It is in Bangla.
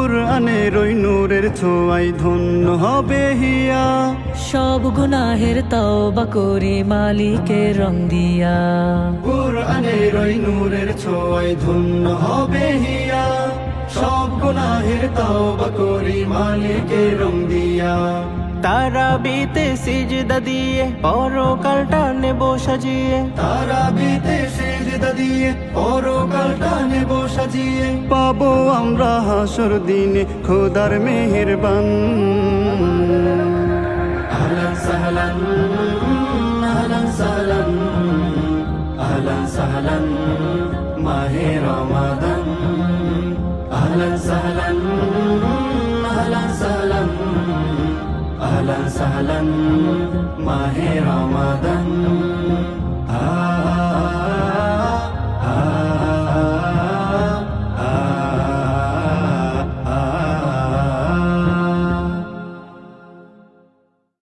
কুরআনের ওই নূরের ছোঁয়ায় ধন্য হবে হিয়া। সব গুনাহের তওবা করি মালিকের রং দিয়া। কুরআনের ওই নূরের ছোঁয়ায় ধন্য হবে হিয়া। সব গুনাহের তওবা করি মালিকের রং দিয়া। তারাবিতে সিজদা দিয়ে পরকালটা নেব সাজিয়ে। তারাবিতে সিজদা দিয়ে পরকালটা নেব সাজিয়ে। পাবো আমরা হাসর দিনে খোদার মেহেরবান। আহলান সাহলান আহলান সাহলান আহলান সাহলান মাহে রমাদান। আহলান সাহলান আহলান সাহলান আহলান সাহলান মাহে রমাদান।